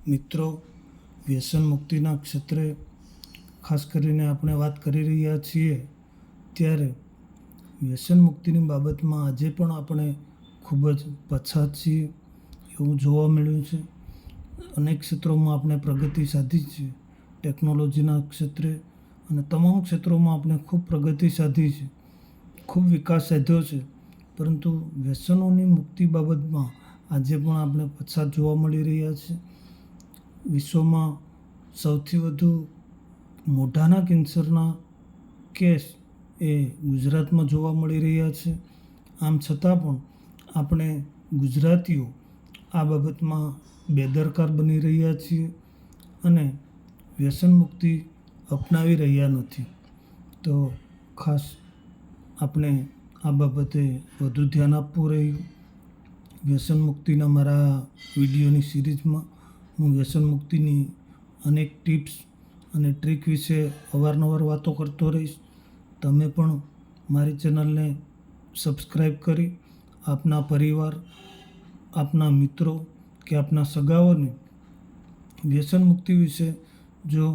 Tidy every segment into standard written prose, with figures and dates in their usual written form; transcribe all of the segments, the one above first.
મિત્રો, વ્યસન મુક્તિના ક્ષેત્રે ખાસ કરીને આપણે વાત કરી રહ્યા છીએ ત્યારે વ્યસન મુક્તિની બાબતમાં આજે પણ આપણે ખૂબ જ પછાત છીએ એવું જોવા મળ્યું છે. અનેક ક્ષેત્રોમાં આપણે પ્રગતિ સાધી છે. ટેકનોલોજીના ક્ષેત્રે અને તમામ ક્ષેત્રોમાં આપણે ખૂબ પ્રગતિ સાધી છે, ખૂબ વિકાસ સાધ્યો છે. પરંતુ વ્યસનોની મુક્તિ બાબતમાં આજે પણ આપણે પછાત જોવા મળી રહ્યા છે. વિશ્વમાં સૌથી વધુ મોઢાના કેન્સરના કેસ એ ગુજરાતમાં જોવા મળી રહ્યા છે. આમ છતાં પણ આપણે ગુજરાતીઓ આ બાબતમાં બેદરકાર બની રહ્યા છીએ અને વ્યસન મુક્તિ અપનાવી રહ્યા નથી. તો ખાસ આપણે આ બાબતે વધુ ધ્યાન આપવું રહ્યું. વ્યસન મુક્તિના મારા વિડીયોની સિરીઝમાં હું વ્યસન મુક્તિની અનેક ટિપ્સ અને ટ્રીક વિશે અવારનવાર વાતો કરતો રહીશ. તમે પણ મારી ચેનલને સબસ્ક્રાઈબ કરી આપના પરિવાર, આપના મિત્રો કે આપના સગાઓને વ્યસન મુક્તિ વિશે જો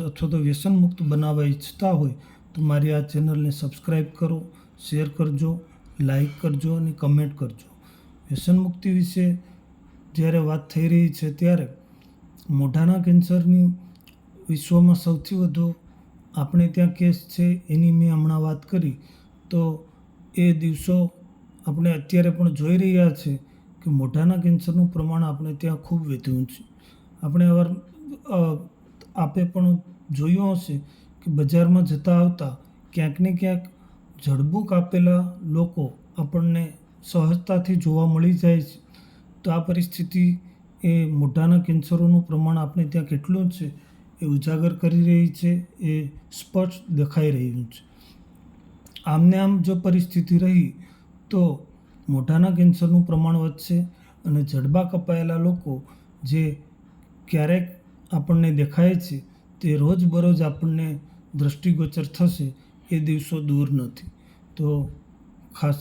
અથવા તો વ્યસન મુક્ત બનાવવા ઈચ્છતા હોય તો મારી આ ચેનલને સબસ્ક્રાઈબ કરો, શેર કરજો, લાઈક કરજો અને કમેન્ટ કરજો. વ્યસન મુક્તિ વિશે જ્યારે વાત થઈ રહી છે ત્યારે મોઢાના કેન્સરની વિશ્વમાં સૌથી વધુ આપણે ત્યાં કેસ છે એની મેં હમણાં વાત કરી. તો એ દિવસો આપણે અત્યારે પણ જોઈ રહ્યા છે કે મોઢાના કેન્સરનું પ્રમાણ આપણે ત્યાં ખૂબ વધ્યું છે. આપણે આપે પણ જોયું હશે કે બજારમાં જતા આવતા ક્યાંક ને ક્યાંક જડબું કાપેલા લોકો આપણને સહજતાથી જોવા મળી જાય છે. તો આ પરિસ્થિતિ એ મોઢાના કેન્સરોનું પ્રમાણ આપણે ત્યાં કેટલું છે એ ઉજાગર કરી રહી છે, એ સ્પષ્ટ દેખાઈ રહ્યું છે. આમને આમ જો પરિસ્થિતિ રહી તો મોઢાના કેન્સરનું પ્રમાણ વધશે અને જડબા કપાયેલા લોકો જે ક્યારેક આપણને દેખાય છે તે રોજબરોજ આપણને દૃષ્ટિગોચર થશે એ દિવસો દૂર નથી. તો ખાસ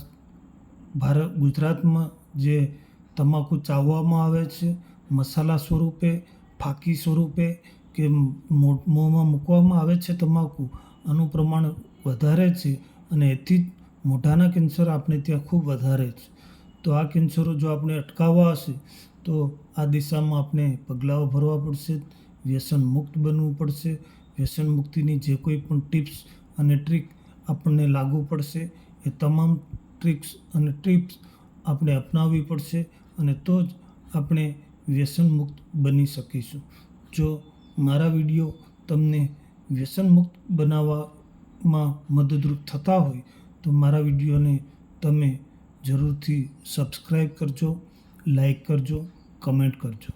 ગુજરાતમાં જે તમાકુ ચાવવામાં આવે છે, મસાલા સ્વરૂપે, ફાકી સ્વરૂપે કે મોંમાં મૂકવામાં આવે છે તમાકુ, આનું પ્રમાણ વધારે છે અને એથી જ મોઢાના કેન્સર આપણે ત્યાં ખૂબ વધારે છે. તો આ કેન્સરો જો આપણે અટકાવવા હશે તો આ દિશામાં આપણે પગલાઓ ભરવા પડશે, વ્યસન મુક્ત બનવું પડશે. વ્યસન મુક્તિની જે કોઈ પણ ટિપ્સ અને ટ્રીક આપણને લાગુ પડશે એ તમામ ટ્રીક્સ અને ટિપ્સ આપણે અપનાવવી પડશે અને તો જ આપણે વ્યસન મુક્ત બની શકીશું. જો મારા વિડીયો તમને વ્યસન મુક્ત બનાવવામાં મદદરૂપ થતા હોય તો મારા વિડીયોને તમે જરૂરથી સબસ્ક્રાઈબ કરજો, લાઈક કરજો, કમેન્ટ કરજો.